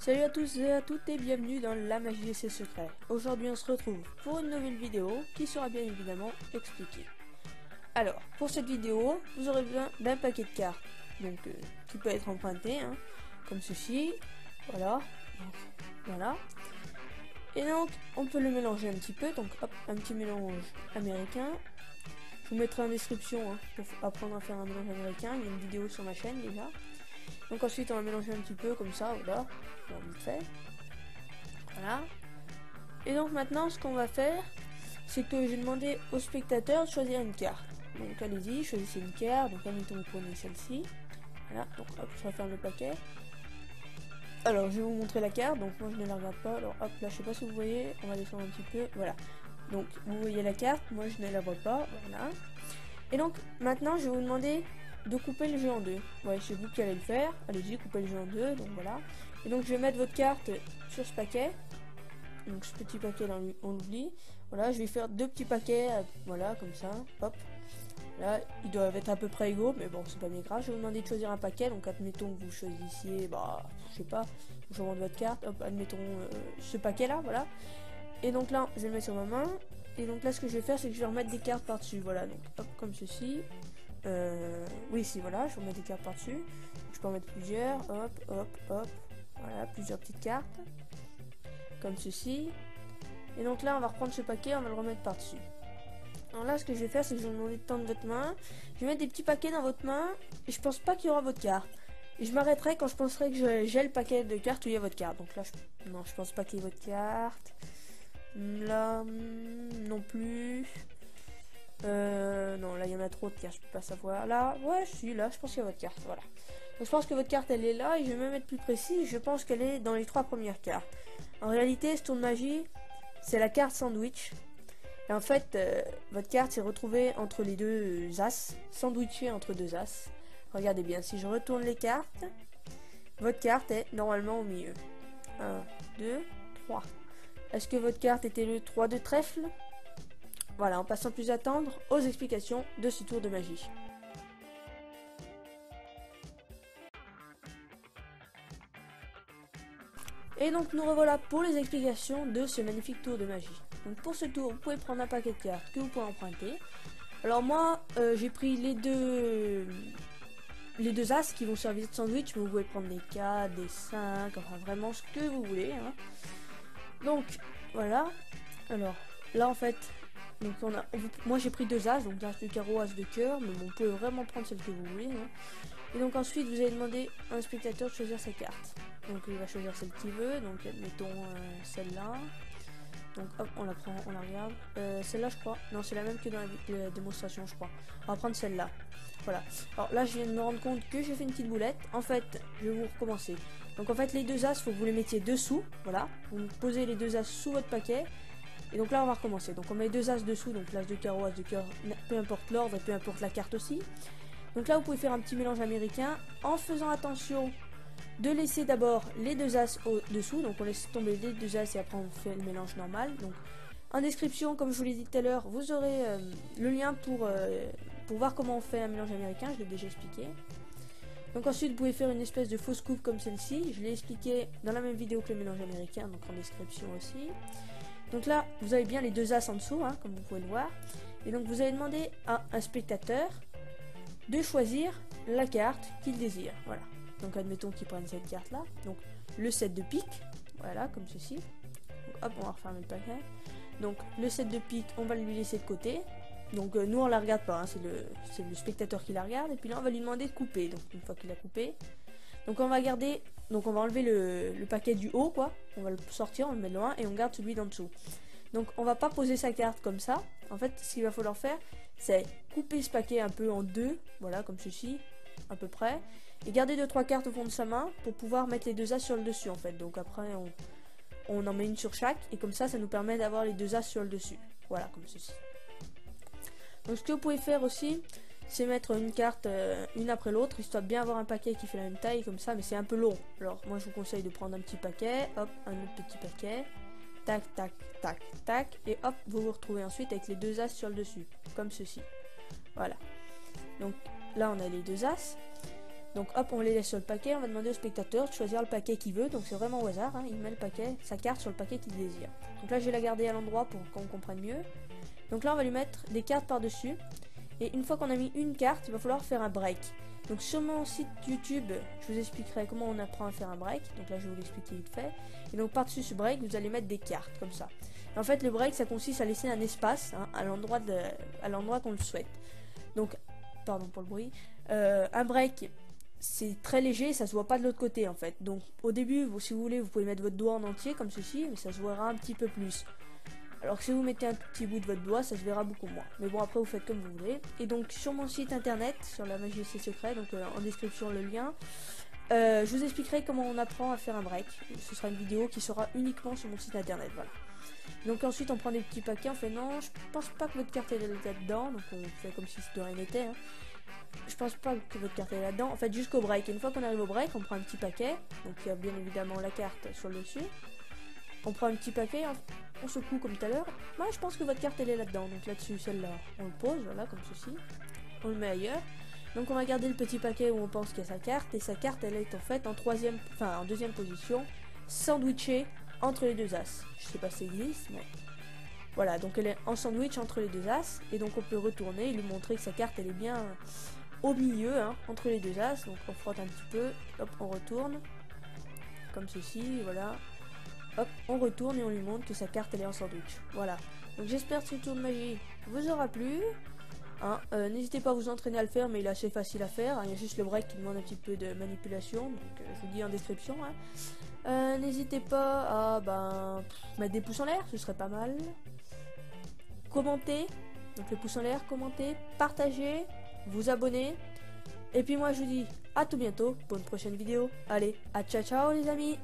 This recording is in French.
Salut à tous et à toutes et bienvenue dans La Magie et ses secrets. Aujourd'hui on se retrouve pour une nouvelle vidéo qui sera bien évidemment expliquée. Alors, pour cette vidéo, vous aurez besoin d'un paquet de cartes, donc qui peut être emprunté, comme ceci, voilà, voilà. Et donc, on peut le mélanger un petit peu, donc hop, un petit mélange américain. Je vous mettrai en description pour apprendre à faire un mélange américain, il y a une vidéo sur ma chaîne déjà. Donc ensuite on va mélanger un petit peu comme ça, voilà, vite fait. Voilà. Et donc maintenant ce qu'on va faire, c'est que j'ai demandé aux spectateurs de choisir une carte. Donc allez-y, choisissez une carte, donc admettons vous prenez celle-ci. Voilà, donc hop, je referme le paquet. Alors je vais vous montrer la carte, donc moi je ne la regarde pas, alors hop, là je sais pas si vous voyez, on va descendre un petit peu, voilà. Donc vous voyez la carte, moi je ne la vois pas, voilà. Et donc maintenant je vais vous demander de couper le jeu en deux. Ouais, c'est vous qui allez le faire. Allez-y, coupez le jeu en deux, donc voilà. Et donc je vais mettre votre carte sur ce paquet. Donc ce petit paquet là, on l'oublie. Voilà, je vais faire deux petits paquets, voilà, comme ça. Hop. Là, ils doivent être à peu près égaux, mais bon, c'est pas bien grave. Je vais vous demander de choisir un paquet. Donc admettons que vous choisissiez, bah, je sais pas, je vous montre votre carte. Hop, admettons ce paquet là, voilà. Et donc là, je vais le mettre sur ma main. Et donc là, ce que je vais faire, c'est que je vais remettre des cartes par-dessus. Voilà, donc hop, comme ceci. Oui, si, voilà, je remets des cartes par-dessus. Je peux en mettre plusieurs. Hop, hop, hop. Voilà, plusieurs petites cartes. Comme ceci. Et donc là, on va reprendre ce paquet, on va le remettre par-dessus. Alors là, ce que je vais faire, c'est que je vais vous demander de tendre votre main. Je vais mettre des petits paquets dans votre main. Et je pense pas qu'il y aura votre carte. Et je m'arrêterai quand je penserai que j'ai le paquet de cartes où il y a votre carte. Donc là, non, je pense pas qu'il y ait votre carte. Là, non plus. Non, là il y en a trop de cartes, je peux pas savoir. Là, ouais, si, là, je pense qu'il y a votre carte, voilà. Donc je pense que votre carte elle est là, et je vais même être plus précis, je pense qu'elle est dans les 3 premières cartes. En réalité, ce tour de magie, c'est la carte sandwich. Et en fait, votre carte s'est retrouvée entre les deux as, sandwichée entre deux as. Regardez bien, si je retourne les cartes, votre carte est normalement au milieu. 1, 2, 3. Est-ce que votre carte était le 3 de trèfle? Voilà, en passant plus attendre aux explications de ce tour de magie. Et donc nous revoilà pour les explications de ce magnifique tour de magie. Donc pour ce tour, vous pouvez prendre un paquet de cartes que vous pouvez emprunter. Alors moi, j'ai pris les deux as qui vont servir de sandwich, mais vous pouvez prendre des 4, des 5, enfin vraiment ce que vous voulez. Donc voilà. Alors là en fait, donc moi j'ai pris deux as, donc as de carreau, as de cœur, mais bon, vous pouvez vraiment prendre celle que vous voulez. Et donc ensuite vous allez demander à un spectateur de choisir sa carte. Donc il va choisir celle qu'il veut, donc admettons celle-là. Donc hop, on la prend, on la regarde. Celle-là je crois, non c'est la même que dans la démonstration je crois. On va prendre celle-là. Voilà. Alors là je viens de me rendre compte que j'ai fait une petite boulette. En fait, je vais vous recommencer. Donc en fait les deux as, faut que vous les mettiez dessous. Voilà. Vous posez les deux as sous votre paquet. Et donc là on va recommencer. Donc on met deux as dessous, donc l'as de carreau, as de cœur, peu importe l'ordre et peu importe la carte aussi. Donc là vous pouvez faire un petit mélange américain en faisant attention de laisser d'abord les deux as au-dessous. Donc on laisse tomber les deux as et après on fait le mélange normal. Donc en description, comme je vous l'ai dit tout à l'heure, vous aurez le lien pour voir comment on fait un mélange américain, je l'ai déjà expliqué. Donc ensuite vous pouvez faire une espèce de fausse coupe comme celle-ci, je l'ai expliqué dans la même vidéo que le mélange américain, donc en description aussi. Donc là vous avez bien les deux as en dessous, comme vous pouvez le voir. Et donc vous allez demander à un spectateur de choisir la carte qu'il désire, voilà. Donc admettons qu'il prenne cette carte là, donc le 7 de pique, voilà, comme ceci. Donc hop, on va refermer le paquet. Donc le 7 de pique, on va lui laisser de côté. Donc nous on la regarde pas, c'est le spectateur qui la regarde. Et puis là on va lui demander de couper, donc une fois qu'il a coupé. Donc on va garder, donc on va enlever le paquet du haut quoi. On va le sortir, on le met loin et on garde celui d'en dessous. Donc on va pas poser sa carte comme ça. En fait ce qu'il va falloir faire, c'est couper ce paquet un peu en deux, voilà comme ceci, à peu près. Et garder 2-3 cartes au fond de sa main pour pouvoir mettre les deux as sur le dessus en fait. Donc après on en met une sur chaque et comme ça nous permet d'avoir les deux as sur le dessus. Voilà comme ceci. Donc ce que vous pouvez faire aussi, c'est mettre une carte une après l'autre, histoire de bien avoir un paquet qui fait la même taille comme ça, mais c'est un peu long. Alors moi je vous conseille de prendre un petit paquet, hop, un autre petit paquet, tac, tac, tac, tac, et hop, vous vous retrouvez ensuite avec les deux as sur le dessus, comme ceci. Voilà. Donc là on a les deux as. Donc hop, on les laisse sur le paquet, on va demander au spectateur de choisir le paquet qu'il veut, donc c'est vraiment au hasard, hein. Il met le paquet, sa carte sur le paquet qu'il désire. Donc là je vais la garder à l'endroit pour qu'on comprenne mieux. Donc là on va lui mettre des cartes par dessus, et une fois qu'on a mis une carte, il va falloir faire un break. Donc sur mon site YouTube, je vous expliquerai comment on apprend à faire un break, donc là je vais vous l'expliquer vite fait. Et donc par dessus ce break, vous allez mettre des cartes, comme ça. Et en fait le break ça consiste à laisser un espace, hein, à l'endroit qu'on le souhaite. Donc, pardon pour le bruit, un break... c'est très léger, ça se voit pas de l'autre côté en fait. Donc au début, si vous voulez, vous pouvez mettre votre doigt en entier comme ceci, mais ça se verra un petit peu plus. Alors que si vous mettez un tout petit bout de votre doigt, ça se verra beaucoup moins. Mais bon, après vous faites comme vous voulez. Et donc sur mon site internet, sur la magie et ses secrets, donc en description le lien, je vous expliquerai comment on apprend à faire un break. Ce sera une vidéo qui sera uniquement sur mon site internet, voilà. Donc ensuite on prend des petits paquets, on fait non, je pense pas que votre carte est là-dedans, donc on fait comme si de rien n'était, hein. Je pense pas que votre carte est là-dedans. En fait, jusqu'au break. Et une fois qu'on arrive au break, on prend un petit paquet. Donc, il y a bien évidemment la carte sur le dessus. On prend un petit paquet, on secoue comme tout à l'heure. Moi, je pense que votre carte, elle est là-dedans. Donc, là-dessus, celle-là, on le pose, voilà, comme ceci. On le met ailleurs. Donc, on va garder le petit paquet où on pense qu'il y a sa carte. Et sa carte, elle est en fait en deuxième position, sandwichée entre les deux as. Je sais pas si ça existe, mais... voilà, donc elle est en sandwich entre les deux as. Et donc, on peut retourner et lui montrer que sa carte, elle est bien... au milieu, hein, entre les deux as. Donc on frotte un petit peu, hop, on retourne comme ceci, voilà, hop, on retourne et on lui montre que sa carte elle est en sandwich. Voilà, donc j'espère que ce tour de magie vous aura plu, hein. N'hésitez pas à vous entraîner à le faire, mais il est assez facile à faire, hein. Il y a juste le break qui demande un petit peu de manipulation, donc je vous dis en description, hein. N'hésitez pas à mettre des pouces en l'air, ce serait pas mal. Commenter, donc les pouces en l'air, commenter, partager, vous abonner. Et puis moi je vous dis à tout bientôt pour une prochaine vidéo. Allez, à ciao ciao les amis.